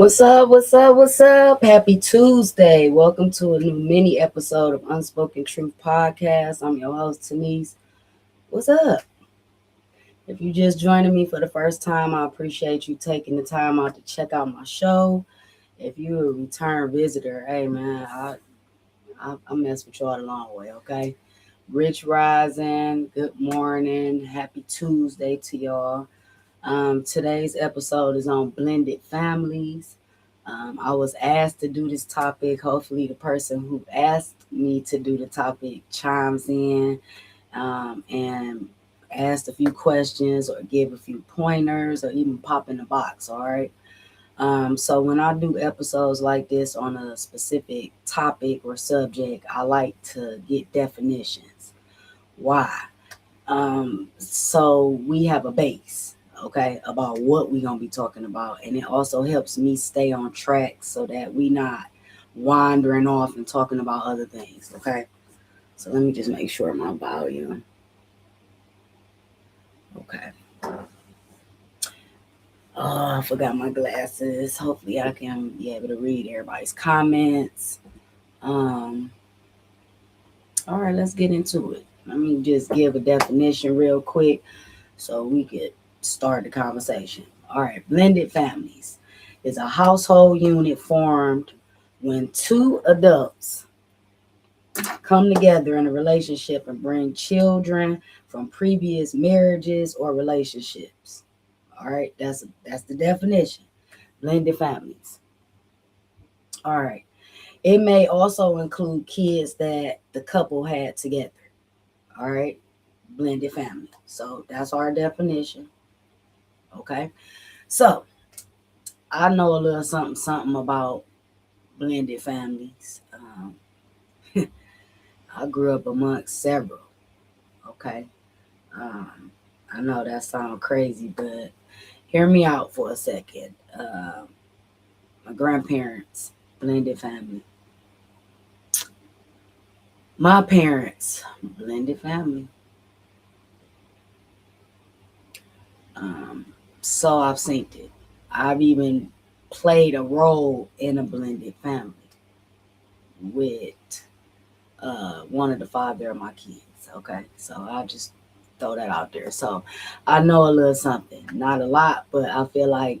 What's up? What's up? What's up? Happy Tuesday. Welcome to a new mini episode of Unspoken Truth Podcast. I'm your host, Denise. What's up? If you just joining me for the first time, I appreciate you taking the time out to check out my show. If you're a return visitor, hey man, I mess with y'all a long way, okay? Rich Rising, good morning, happy Tuesday to y'all. Today's episode is on blended families. I was asked to do this topic. Hopefully, the person who asked me to do the topic chimes in and asked a few questions or give a few pointers or even pop in the box. All right. So when I do episodes like this on a specific topic or subject, I like to get definitions. Why? So we have a base, okay, about what we're gonna be talking about, and it also helps me stay on track so that we not wandering off and talking about other things, okay. So let me just make sure my volume, okay. Oh, I forgot my glasses. Hopefully I can be able to read everybody's comments. um all right, let's get into it. Let me just give a definition real quick so we could start the conversation. All right, blended families is a household unit formed when two adults come together in a relationship and bring children from previous marriages or relationships. All right, that's the definition. Blended families. All right. It may also include kids that the couple had together. All right. Blended family. So that's our definition. Okay. So I know a little something about blended families. I grew up amongst several. Okay, um, I know that sounds crazy, but hear me out for a second. My grandparents, blended family. My parents, blended family. Um, so I've seen it. I've even played a role in a blended family with one of the father of my kids. Okay, so I'll just throw that out there. So I know a little something, not a lot, but I feel like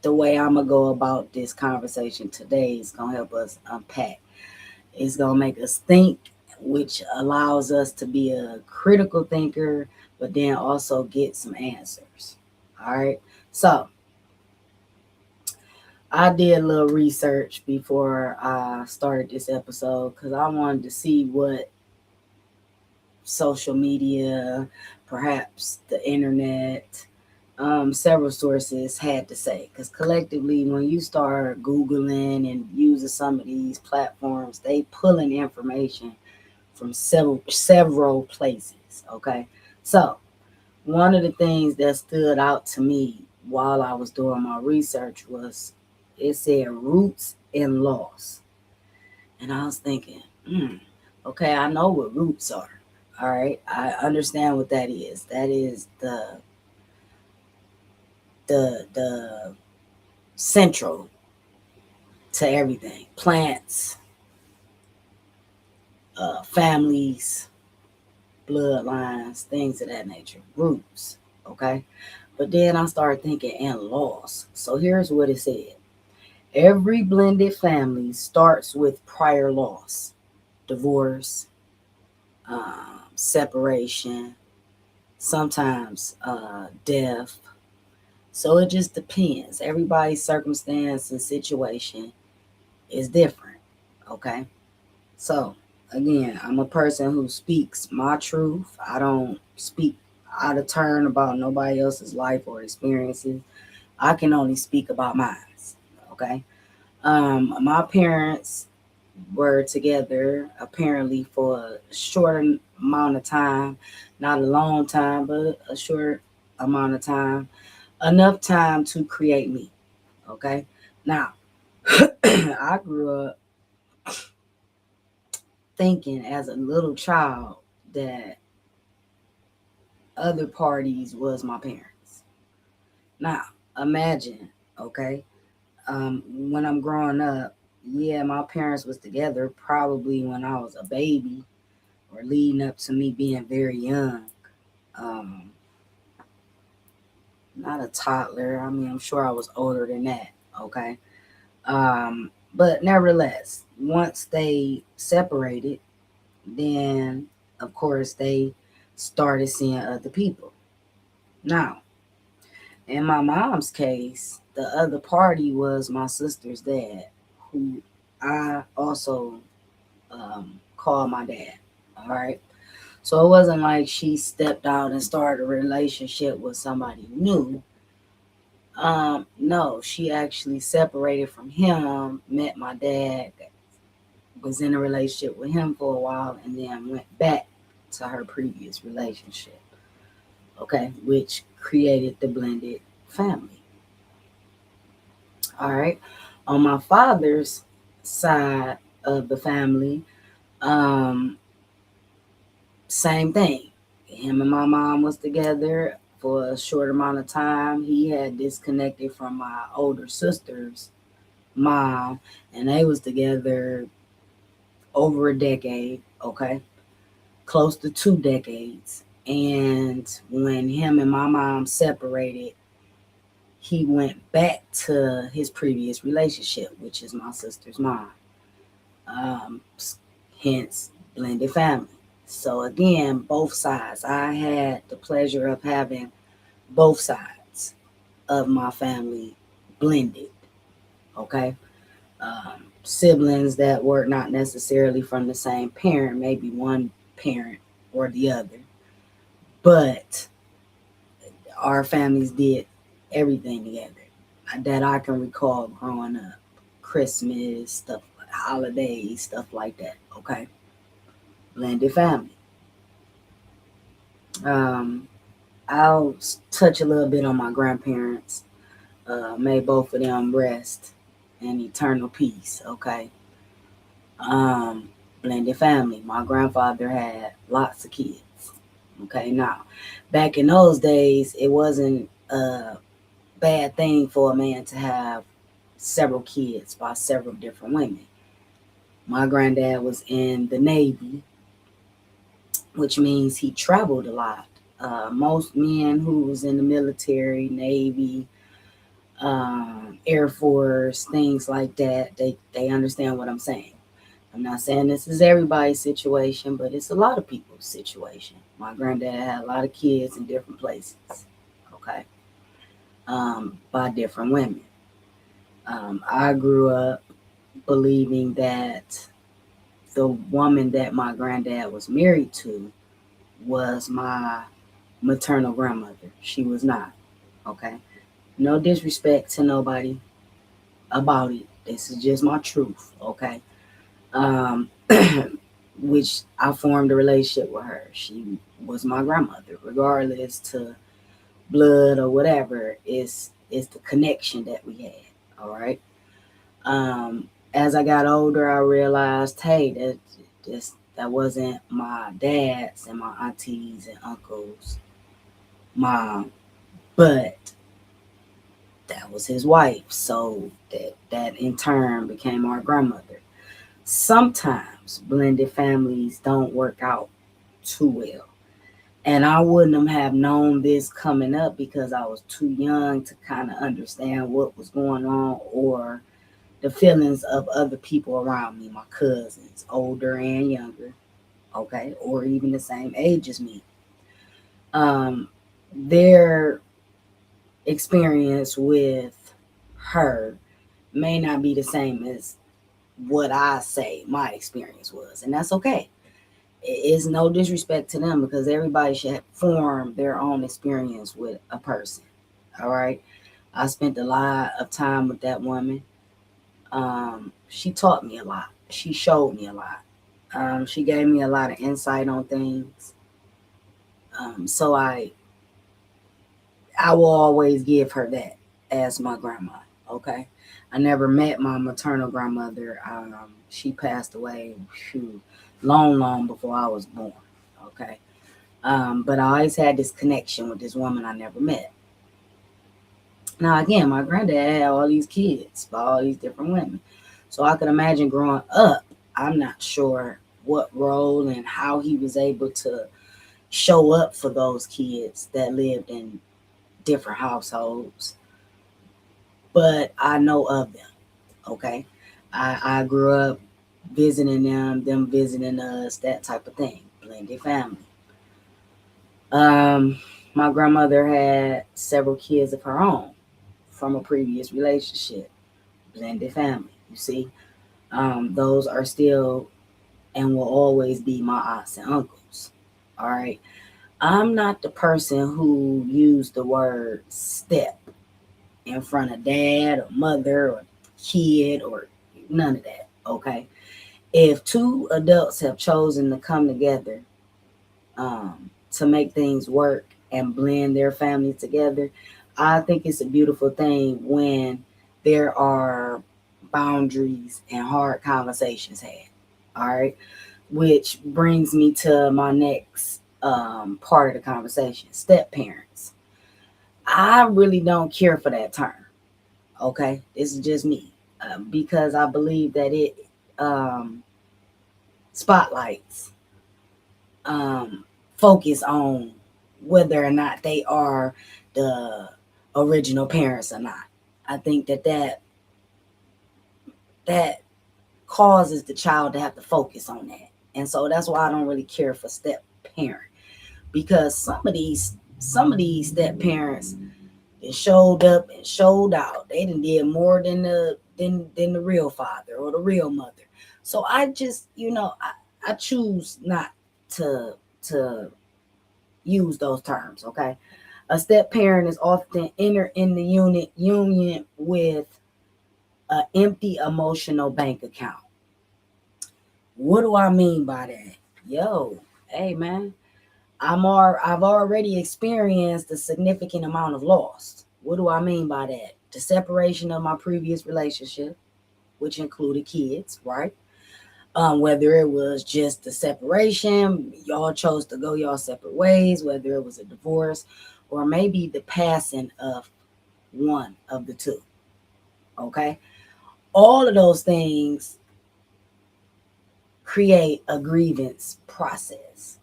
the way I'm gonna go about this conversation today is gonna help us unpack. It's gonna make us think, which allows us to be a critical thinker, but then also get some answers. All right, so I did a little research before I started this episode because I wanted to see what social media, perhaps the internet, several sources had to say. Because collectively, when you start Googling and using some of these platforms, they pulling information from several places. Okay, so one of the things that stood out to me while I was doing my research was it said roots and loss, and I was thinking, okay, I know what roots are. All right, I understand what that is. That is the central to everything. Plants, families, bloodlines, things of that nature. Roots. Okay. But then I started thinking and loss. So here's what it said. Every blended family starts with prior loss, divorce, separation, sometimes death. So it just depends. Everybody's circumstance and situation is different. Okay. So again, I'm a person who speaks my truth. I don't speak out of turn about nobody else's life or experiences. I can only speak about mine. Okay. My parents were together apparently for a short amount of time, not a long time, but a short amount of time, enough time to create me. Okay. Now, I grew up thinking as a little child that other parties was my parents. Now, imagine, okay, When I'm growing up, yeah, my parents was together probably when I was a baby or leading up to me being very young. Um, Not a toddler. I mean, I'm sure I was older than that. Okay. But nevertheless, once they separated, then of course they started seeing other people. Now, in my mom's case, the other party was my sister's dad, who I also called my dad. All right. So it wasn't like she stepped out and started a relationship with somebody new. No, she actually separated from him, met my dad, was in a relationship with him for a while, and then went back to her previous relationship. Okay, which created the blended family. All right. On my father's side of the family, um, same thing. Him and my mom was together for a short amount of time. He had disconnected from my older sister's mom, and they was together over a decade. Okay, close to 2 decades. And when him and my mom separated, he went back to his previous relationship, which is my sister's mom. Um, Hence, blended family. So again, both sides. I had the pleasure of having both sides of my family blended. Okay, siblings that were not necessarily from the same parent, maybe one parent or the other, but our families did everything together that I can recall growing up. Christmas, stuff, holidays, stuff like that. Okay, blended family. Um, I'll touch a little bit on my grandparents. May both of them rest in eternal peace. Okay. Um, Blended family. My grandfather had lots of kids. Okay. Now, back in those days, it wasn't a bad thing for a man to have several kids by several different women. My granddad was in the Navy, which means he traveled a lot. Most men who was in the military, Navy, Air Force, things like that, they understand what I'm saying. I'm not saying this is everybody's situation, but it's a lot of people's situation. My granddad had a lot of kids in different places, okay, by different women. I grew up believing that the woman that my granddad was married to was my maternal grandmother. She was not, okay? No disrespect to nobody about it. This is just my truth, okay? Um, which I formed a relationship with her. She was my grandmother, regardless to blood or whatever. It's the connection that we had. All right. Um, as I got older, I realized, hey, that wasn't my dad's and my aunties and uncles' mom, but that was his wife. So that in turn became our grandmother. Sometimes blended families don't work out too well. And I wouldn't have known this coming up because I was too young to kind of understand what was going on or the feelings of other people around me, my cousins, older and younger, okay, or even the same age as me. Um, their experience with her may not be the same as what I say my experience was, and that's okay. It's no disrespect to them because everybody should form their own experience with a person. All right. I spent a lot of time with that woman. She taught me a lot. She showed me a lot. She gave me a lot of insight on things. So I will always give her that as my grandma. Okay. I never met my maternal grandmother. She passed away long, long before I was born. Okay. But I always had this connection with this woman I never met. Now, again, my granddad had all these kids by all these different women. So I could imagine growing up, I'm not sure what role and how he was able to show up for those kids that lived in different households, but I know of them. Okay. I grew up visiting them visiting us, that type of thing. Blended family. Um, my grandmother had several kids of her own from a previous relationship. Blended family. You see, those are still and will always be my aunts and uncles. All right. I'm not the person who used the word step in front of dad or mother or kid or none of that. Okay. If two adults have chosen to come together to make things work and blend their families together, I think it's a beautiful thing when there are boundaries and hard conversations had. All right. Which brings me to my next part of the conversation, step parents. I really don't care for that term. Okay. This is just me because I believe that it um, spotlights um, focus on whether or not they are the original parents or not. I think that causes the child to have to focus on that, and so that's why I don't really care for step parent because some of these step parents they showed up and showed out. They done did more than the real father or the real mother. So I just I choose not to to use those terms. Okay, a step parent is often entered in the union with an empty emotional bank account. What do I mean by that? Yo, hey man, I've already experienced a significant amount of loss. What do I mean by that? The separation of my previous relationship, which included kids, right? Whether it was just the separation, y'all chose to go y'all separate ways, whether it was a divorce, or maybe the passing of one of the two. Okay. All of those things create a grievance process.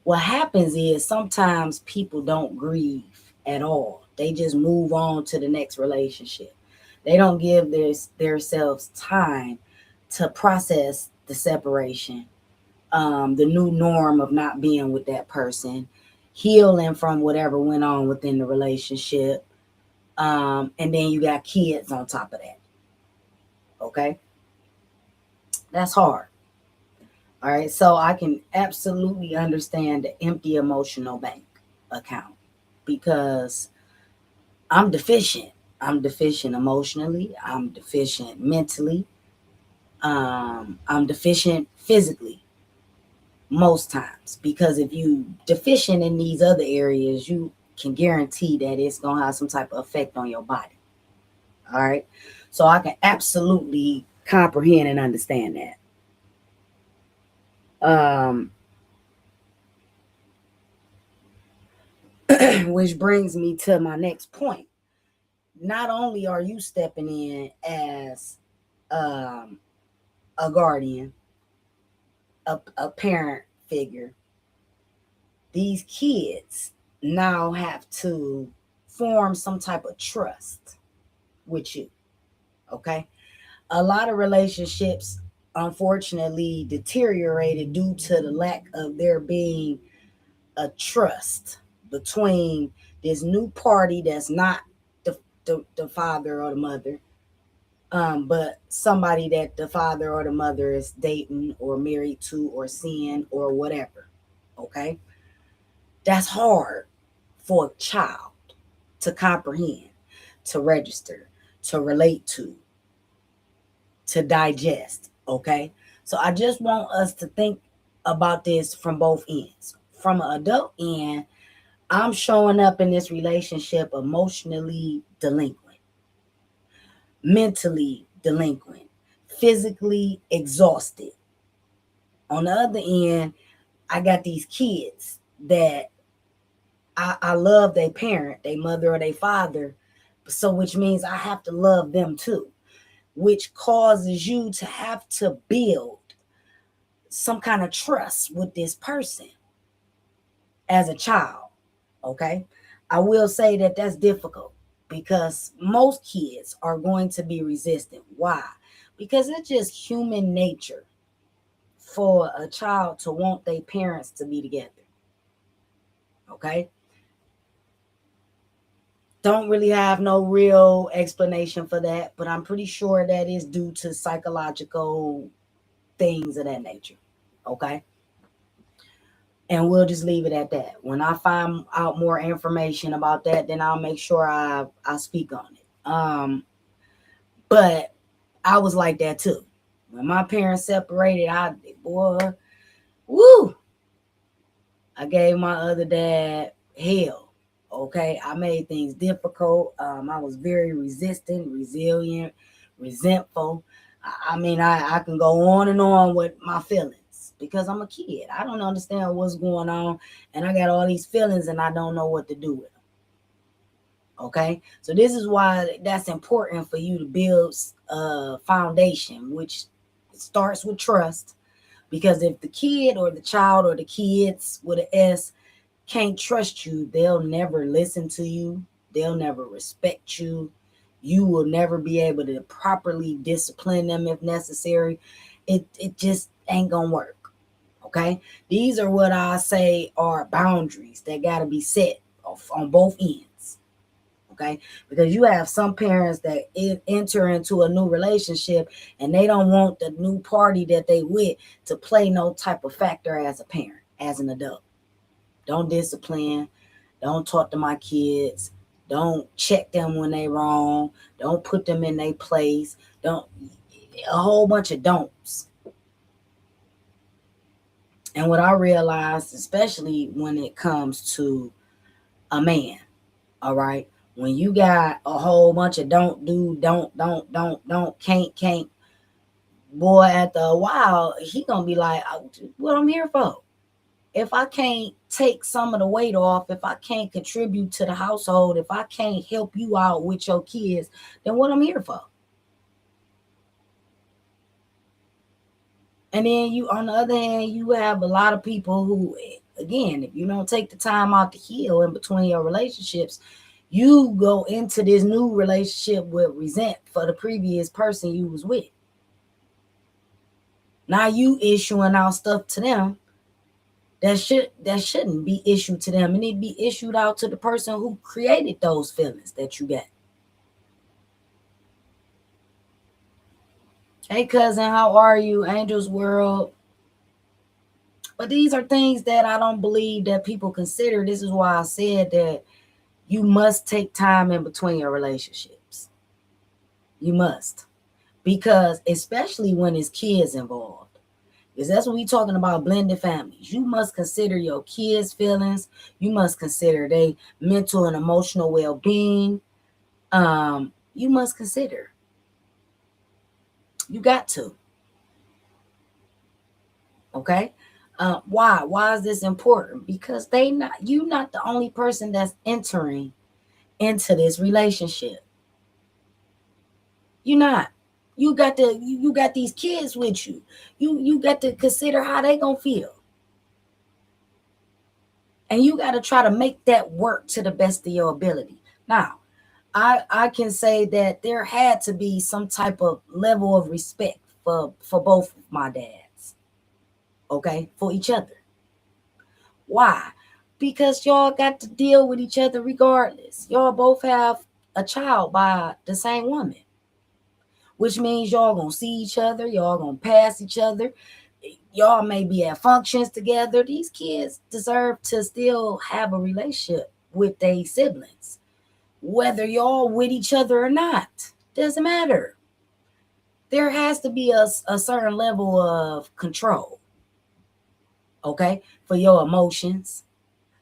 What happens is sometimes people don't grieve at all. They just move on to the next relationship. They don't give their selves time to process the separation, the new norm of not being with that person, healing from whatever went on within the relationship, and then you got kids on top of that. Okay, that's hard. All right, so I can absolutely understand the empty emotional bank account because I'm deficient. I'm deficient emotionally. I'm deficient mentally. I'm deficient physically most times because if you deficient in these other areas, you can guarantee that it's gonna have some type of effect on your body. All right, so I can absolutely comprehend and understand that. Which brings me to my next point. Not only are you stepping in as um, a guardian, a parent figure, these kids now have to form some type of trust with you. Okay. A lot of relationships, unfortunately, deteriorated due to the lack of there being a trust between this new party that's not the father or the mother, but somebody that the father or the mother is dating or married to or seeing or whatever. Okay. That's hard for a child to comprehend, to register, to relate to digest. Okay. So I just want us to think about this from both ends. From an adult end, I'm showing up in this relationship emotionally delinquent, mentally delinquent, physically exhausted. On the other end, I got these kids that I love their parent, their mother or their father, So which means I have to love them too, which causes you to have to build some kind of trust with this person as a child. Okay. I will say that that's difficult because most kids are going to be resistant. Why? Because it's just human nature for a child to want their parents to be together. Okay. Don't really have no real explanation for that, but I'm pretty sure that is due to psychological things of that nature. Okay. And we'll just leave it at that. When I find out more information about that, then I'll make sure I speak on it. But I was like that too. When my parents separated, boy, woo, I gave my other dad hell. Okay, I made things difficult. I was very resistant, resilient, resentful. I can go on and on with my feelings because I'm a kid. I don't understand what's going on, and I got all these feelings, and I don't know what to do with them. Okay, so this is why that's important for you to build a foundation, which starts with trust. Because if the kid or the child or the kids with an S can't trust you, they'll never listen to you. They'll never respect you. You will never be able to properly discipline them if necessary. It just ain't gonna work. Okay. These are what I say are boundaries that gotta be set on both ends. Okay. Because you have some parents that enter into a new relationship and they don't want the new party that they with to play no type of factor as a parent, as an adult. Don't discipline. Don't talk to my kids. Don't check them when they wrong. Don't put them in their place. Don't a whole bunch of don'ts. And what I realized, especially when it comes to a man, all right, when you got a whole bunch of don't, can't, boy, after a while, he gonna be like, what I'm here for? If I can't take some of the weight off, if I can't contribute to the household, if I can't help you out with your kids, then what I'm here for? And then you, on the other hand, you have a lot of people who, again, if you don't take the time out to heal in between your relationships, you go into this new relationship with resent for the previous person you was with. Now you issuing out stuff to them that shouldn't be issued to them, and it be issued out to the person who created those feelings that you got. Hey cousin, how are you? Angel's World. But these are things that I don't believe that people consider. This is why I said that you must take time in between your relationships. You must. Because especially when it's kids involved. Because that's what we're talking about, blended families. You must consider your kids' feelings. You must consider their mental and emotional well-being. You must consider. You got to. Okay. Why? Why is this important? Because you're not the only person that's entering into this relationship. You're not. You got these kids with you. You got to consider how they gonna feel. And you got to try to make that work to the best of your ability. Now, I can say that there had to be some type of level of respect for both of my dads. Okay, for each other. Why? Because y'all got to deal with each other regardless. Y'all both have a child by the same woman, which means y'all gonna see each other, y'all gonna pass each other, y'all may be at functions together. These kids deserve to still have a relationship with their siblings, whether y'all with each other or not. Doesn't matter. There has to be a certain level of control, okay, for your emotions.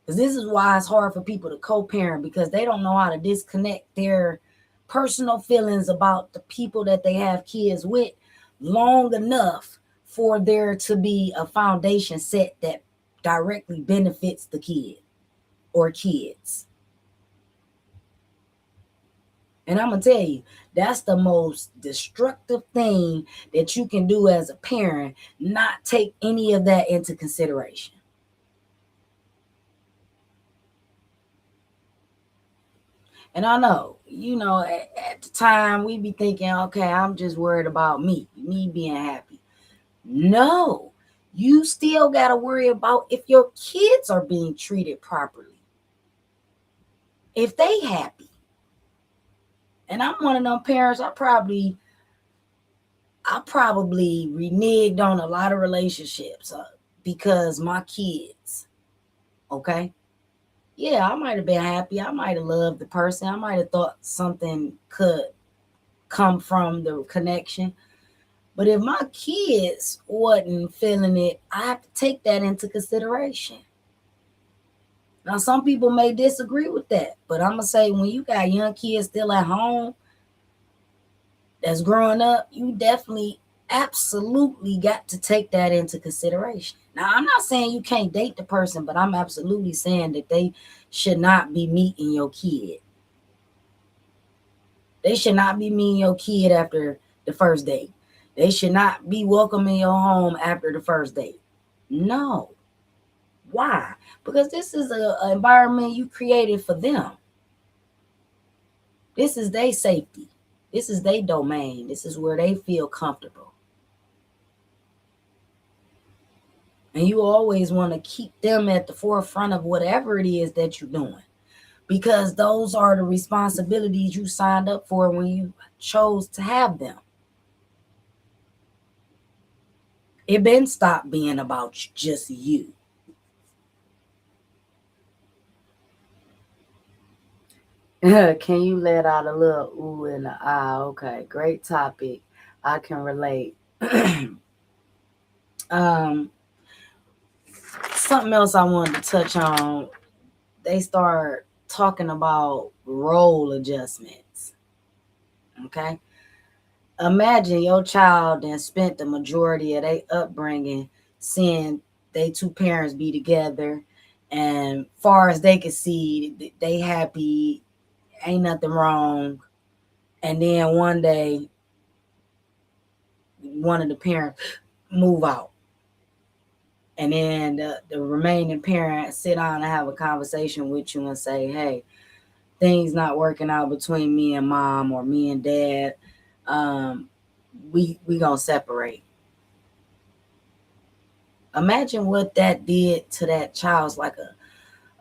Because this is why it's hard for people to co-parent, because they don't know how to disconnect their personal feelings about the people that they have kids with long enough for there to be a foundation set that directly benefits the kid or kids. And I'm going to tell you, that's the most destructive thing that you can do as a parent, not take any of that into consideration. And I know, at the time we be thinking, okay, I'm just worried about me being happy. No, you still got to worry about if your kids are being treated properly, if they happy. And I'm one of them parents, I probably reneged on a lot of relationships because my kids, okay? Yeah, I might have been happy. I might have loved the person. I might have thought something could come from the connection. But if my kids wasn't feeling it, I have to take that into consideration. Now, some people may disagree with that, but I'm going to say when you got young kids still at home that's growing up, you definitely, absolutely got to take that into consideration. Now, I'm not saying you can't date the person, but I'm absolutely saying that they should not be meeting your kid. They should not be meeting your kid after the first date. They should not be welcoming your home after the first date. No. Why? Because this is an environment you created for them. This is their safety. This is their domain. This is where they feel comfortable. And you always want to keep them at the forefront of whatever it is that you're doing. Because those are the responsibilities you signed up for when you chose to have them. It been stopped being about just you. Can you let out a little ooh and a ah? Okay, great topic. I can relate. um, Something else I wanted to touch on. They start talking about role adjustments. Okay, imagine your child then spent the majority of their upbringing seeing they two parents be together, and far as they can see, they happy, ain't nothing wrong. And then one day, one of the parents move out, and then the remaining parent sit down and have a conversation with you and say, hey, things not working out between me and mom or me and dad. um, we gonna separate. Imagine what that did to that child's, like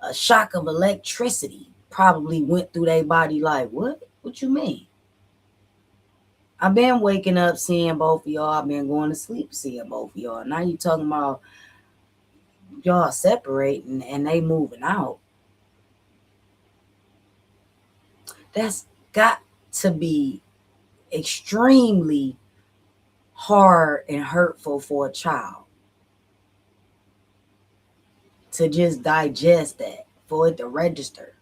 a shock of electricity probably went through their body. Like, what you mean? I've been waking up seeing both of y'all. I've been going to sleep seeing both of y'all. Now you talking about y'all separating and they moving out. That's got to be extremely hard and hurtful for a child to just digest that, for it to register.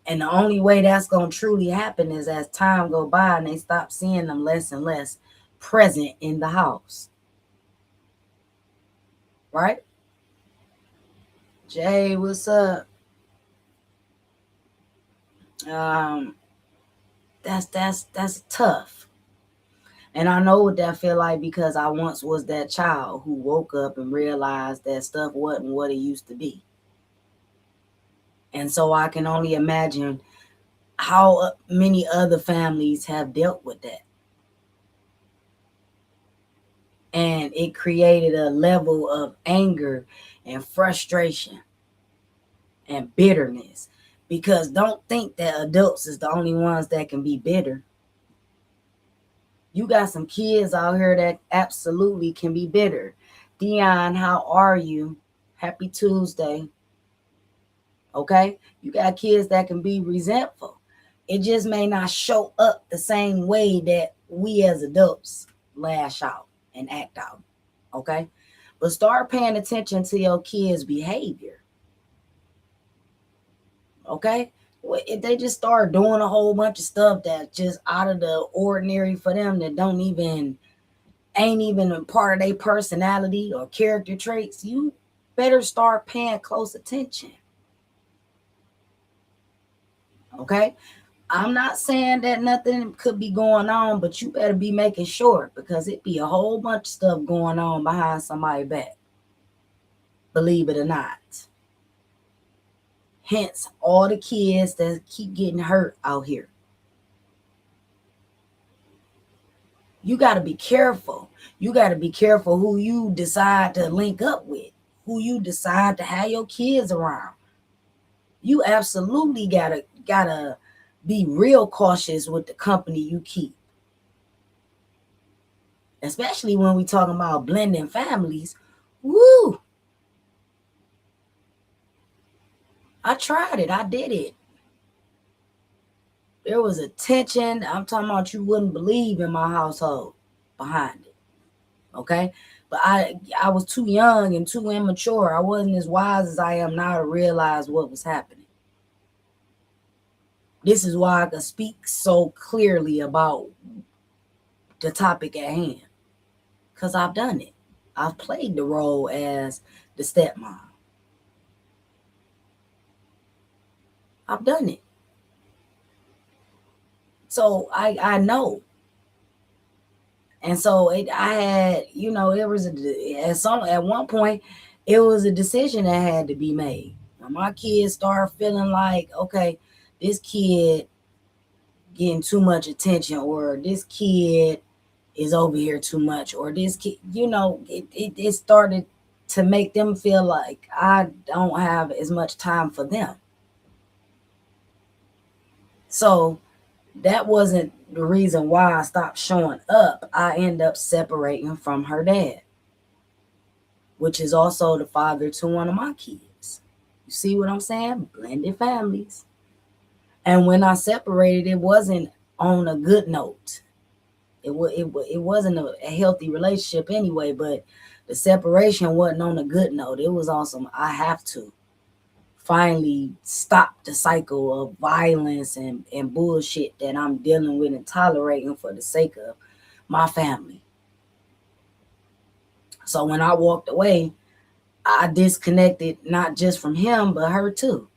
And the only way that's going to truly happen is as time go by and they stop seeing them less and less present in the house. Right? Jay, what's up? Um, that's tough. And I know what that feel like because I once was that child who woke up and realized that stuff wasn't what it used to be. And so I can only imagine how many other families have dealt with that. And it created a level of anger and frustration and bitterness. Because don't think that adults is the only ones that can be bitter. You got some kids out here that absolutely can be bitter. Dion, how are you? Happy Tuesday. Okay? You got kids that can be resentful. It just may not show up the same way that we as adults lash out and act out. Okay? But start paying attention to your kids' behavior. Okay? If they just start doing a whole bunch of stuff that's just out of the ordinary for them, that ain't even a part of their personality or character traits, you better start paying close attention. Okay? I'm not saying that nothing could be going on, but you better be making sure, because it be a whole bunch of stuff going on behind somebody's back. Believe it or not. Hence, all the kids that keep getting hurt out here. You got to be careful. You got to be careful who you decide to link up with, who you decide to have your kids around. You absolutely gotta be real cautious with the company you keep, especially when we talking about blending families. Woo! I tried it. I did it. There was a tension. I'm talking about you wouldn't believe in my household behind it. Okay? But I was too young and too immature. I wasn't as wise as I am now to realize what was happening. This is why I can speak so clearly about the topic at hand. Because I've done it. I've played the role as the stepmom. I've done it. So I know. And so I had, it was at one point, it was a decision that had to be made. When my kids start feeling like, okay, this kid getting too much attention, or this kid is over here too much, or this kid, it started to make them feel like I don't have as much time for them. So that wasn't the reason why I stopped showing up. I end up separating from her dad, which is also the father to one of my kids. You see what I'm saying? Blended families. And when I separated, it wasn't on a good note. It wasn't a healthy relationship anyway, but the separation wasn't on a good note. It was awesome. I have to finally stop the cycle of violence and bullshit that I'm dealing with and tolerating for the sake of my family. So when I walked away, I disconnected not just from him, but her too.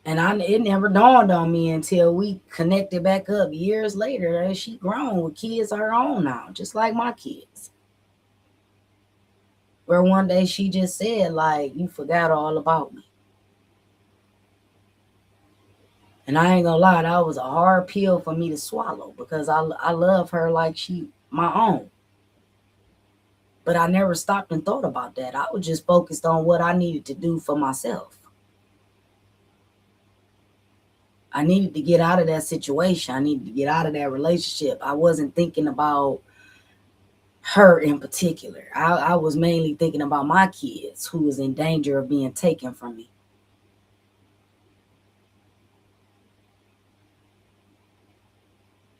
And it never dawned on me until we connected back up years later, as she grown with kids of her own now, just like my kids. Where one day she just said, like, you forgot all about me. And I ain't gonna lie, that was a hard pill for me to swallow, because I love her like she my own. But I never stopped and thought about that. I was just focused on what I needed to do for myself. I needed to get out of that situation. I needed to get out of that relationship. I wasn't thinking about her in particular. I was mainly thinking about my kids, who was in danger of being taken from me.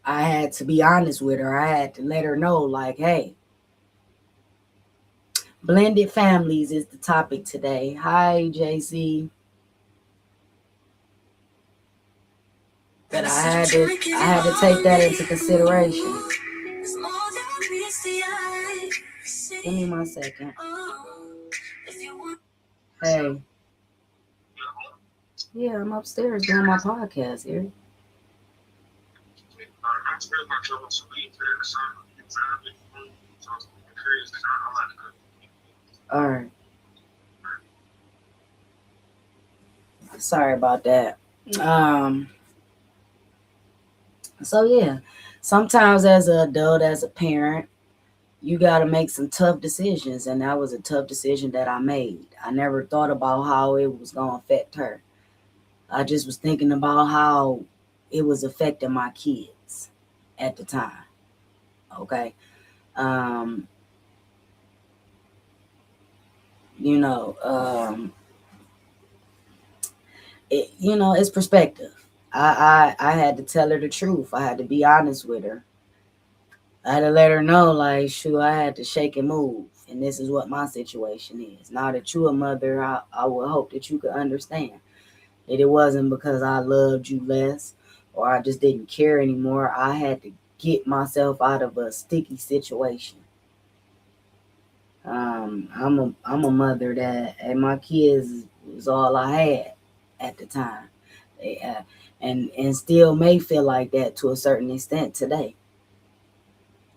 I had to be honest with her. I had to let her know, like, hey, blended families is the topic today. Hi, JC. But I had to take that into consideration. Give me 1 second. Hey. Yeah, I'm upstairs doing my podcast here. All right. Sorry about that. So yeah, sometimes as an adult, as a parent, you got to make some tough decisions, and that was a tough decision that I made. I never thought about how it was going to affect her. I just was thinking about how it was affecting my kids at the time. Okay. Um, you know, it's perspective. I had to tell her the truth. I had to be honest with her. I had to let her know, like, shoot, I had to shake and move. And this is what my situation is. Now that you're a mother, I would hope that you could understand that it wasn't because I loved you less or I just didn't care anymore. I had to get myself out of a sticky situation. I'm a mother that, and my kids was all I had at the time. And still may feel like that to a certain extent today.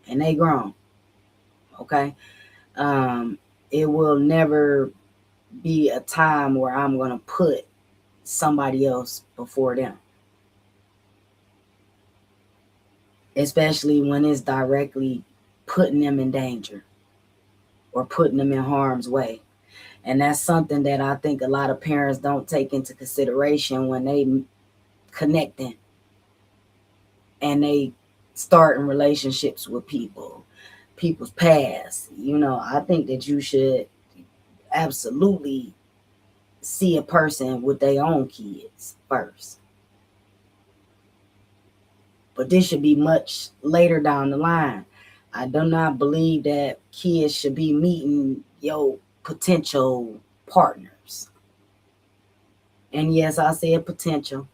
And they grown. Okay. It will never be a time where I'm gonna put somebody else before them. Especially when it's directly putting them in danger or putting them in harm's way. And that's something that I think a lot of parents don't take into consideration when they connecting and they start in relationships with people's past. I think that you should absolutely see a person with their own kids first. But this should be much later down the line. I do not believe that kids should be meeting your potential partners. And yes, I said potential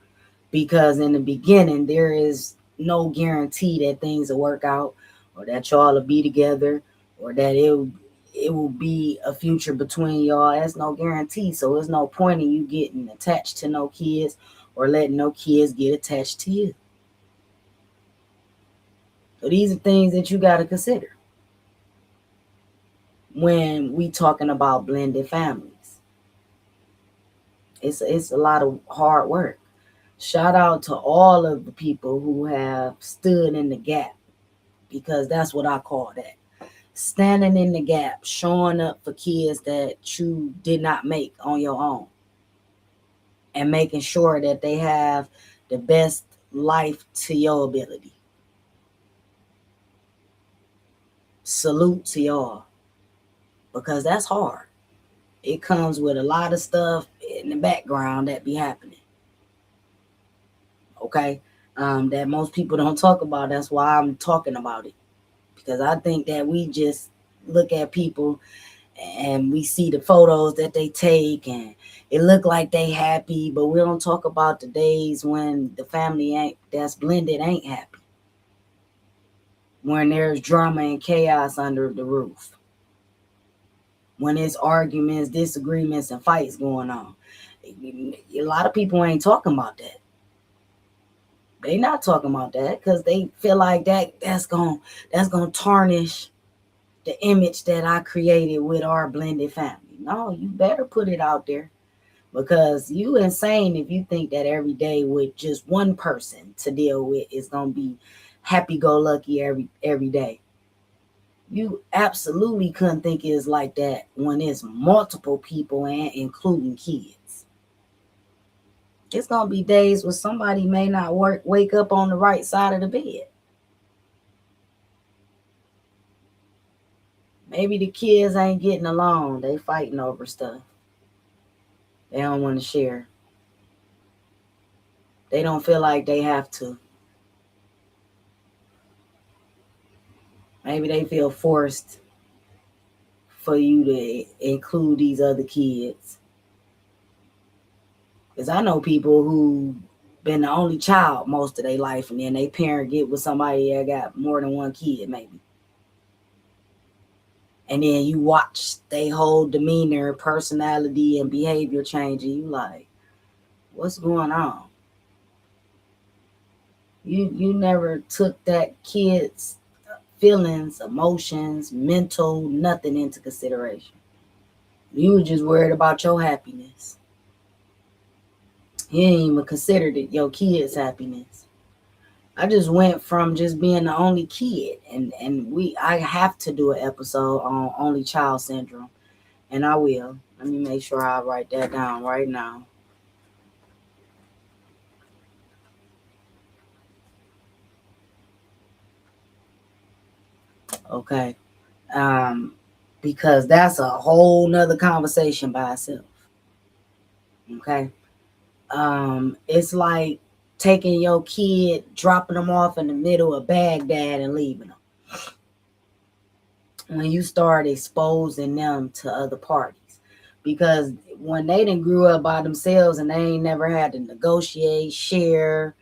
because in the beginning, there is no guarantee that things will work out or that y'all will be together or that it will be a future between y'all. That's no guarantee. So there's no point in you getting attached to no kids or letting no kids get attached to you. So these are things that you got to consider when we talking about blended families. It's a lot of hard work. Shout out to all of the people who have stood in the gap, because that's what I call that. Standing in the gap, showing up for kids that you did not make on your own, and making sure that they have the best life to your ability. Salute to y'all, because that's hard. It comes with a lot of stuff in the background that be happening. Okay? That most people don't talk about. That's why I'm talking about it. Because I think that we just look at people and we see the photos that they take and it look like they happy, but we don't talk about the days when the family that's blended ain't happy. When there's drama and chaos under the roof. When there's arguments, disagreements, and fights going on. A lot of people ain't talking about that. They not talking about that because they feel like that's gonna tarnish the image that I created with our blended family. No, you better put it out there, because you insane if you think that every day with just one person to deal with is gonna be happy-go-lucky every day. You absolutely couldn't think it's like that when it's multiple people and including kids. It's gonna be days where somebody may not wake up on the right side of the bed. Maybe the kids ain't getting along. They fighting over stuff. They don't want to share. They don't feel like they have to. Maybe they feel forced for you to include these other kids. Because I know people who been the only child most of their life, and then they parent get with somebody that got more than one kid, maybe. And then you watch they whole demeanor, personality, and behavior change, and you like, what's going on? You never took that kid's feelings, emotions, mental, nothing into consideration. You were just worried about your happiness. You ain't even considered it your kid's happiness. I just went from just being the only kid, and I have to do an episode on only child syndrome, and I will. Let me make sure I write that down right now. Okay. Because that's a whole nother conversation by itself. Okay. It's like taking your kid, dropping them off in the middle of Baghdad and leaving them. When you start exposing them to other parties. Because when they didn't grew up by themselves and they ain't never had to negotiate, share,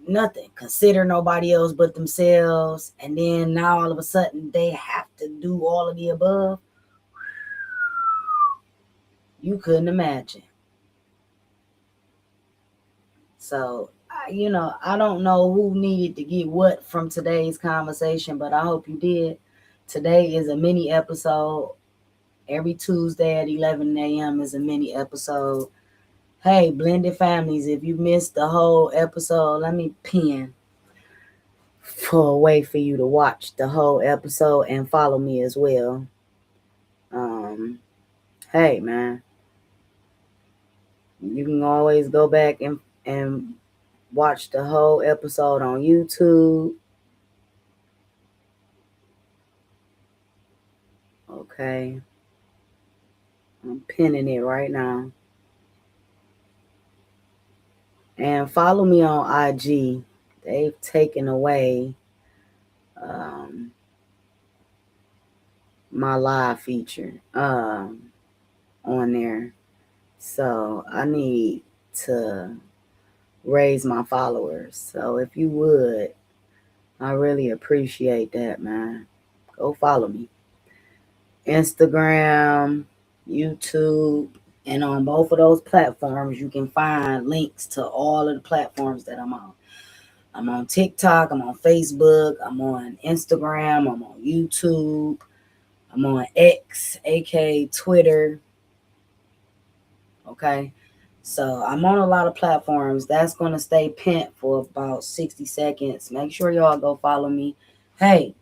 nothing, consider nobody else but themselves, and then now all of a sudden they have to do all of the above, you couldn't imagine. So, I don't know who needed to get what from today's conversation, but I hope you did. Today is a mini episode. Every Tuesday at 11 a.m. is a mini episode. Hey, blended families, if you missed the whole episode, let me pin for a way for you to watch the whole episode and follow me as well. Um, hey, man, you can always go back and watch the whole episode on YouTube. Okay, I'm pinning it right now. And follow me on IG. They've taken away my live feature on there. So I need to raise my followers. So if you would, I really appreciate that, man. Go follow me. Instagram, YouTube, and on both of those platforms, you can find links to all of the platforms that I'm on. I'm on TikTok, I'm on Facebook, I'm on Instagram, I'm on YouTube, I'm on X, aka Twitter. Okay. So I'm on a lot of platforms. That's going to stay pinned for about 60 seconds. Make sure y'all go follow me. Hey,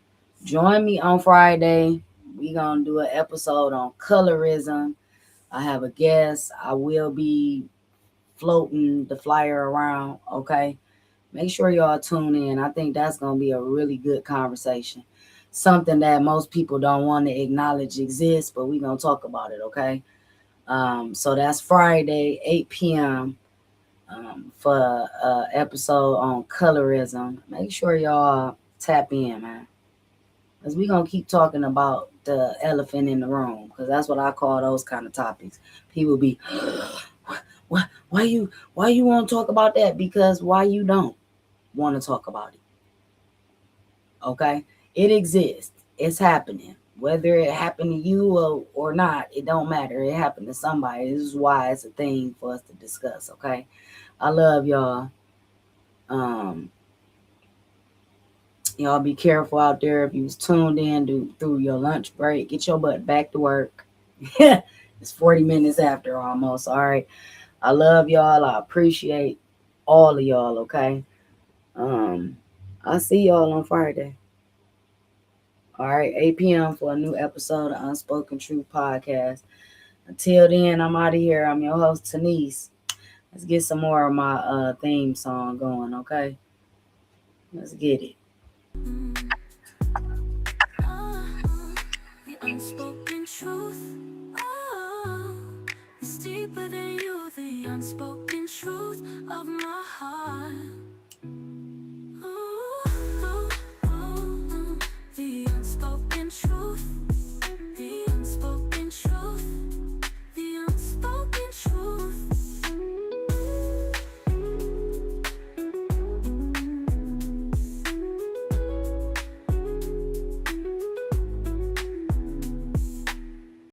join me on Friday. We going to do an episode on colorism. I have a guest. I will be floating the flyer around. Okay. Make sure y'all tune in. I think that's going to be a really good conversation. Something that most people don't want to acknowledge exists, but we're going to talk about it. Okay. So that's Friday, 8 p.m. For episode on colorism. Make sure y'all tap in, man. Because we're going to keep talking about the elephant in the room. Because that's what I call those kind of topics. People be, why you want to talk about that? Because why you don't want to talk about it? Okay? It exists. It's happening. Whether it happened to you or not, it don't matter. It happened to somebody. This is why it's a thing for us to discuss, okay? I love y'all. Y'all be careful out there. If you was tuned in through your lunch break, get your butt back to work. It's 40 minutes after almost. All right. I love y'all. I appreciate all of y'all, okay? I'll see y'all on Friday. All right, 8 p.m. for a new episode of Unspoken Truth Podcast. Until then, I'm out of here. I'm your host, Tanise. Let's get some more of my theme song going, okay? Let's get it. The unspoken truth. It's deeper than you, the unspoken truth of my heart. The unspoken truth.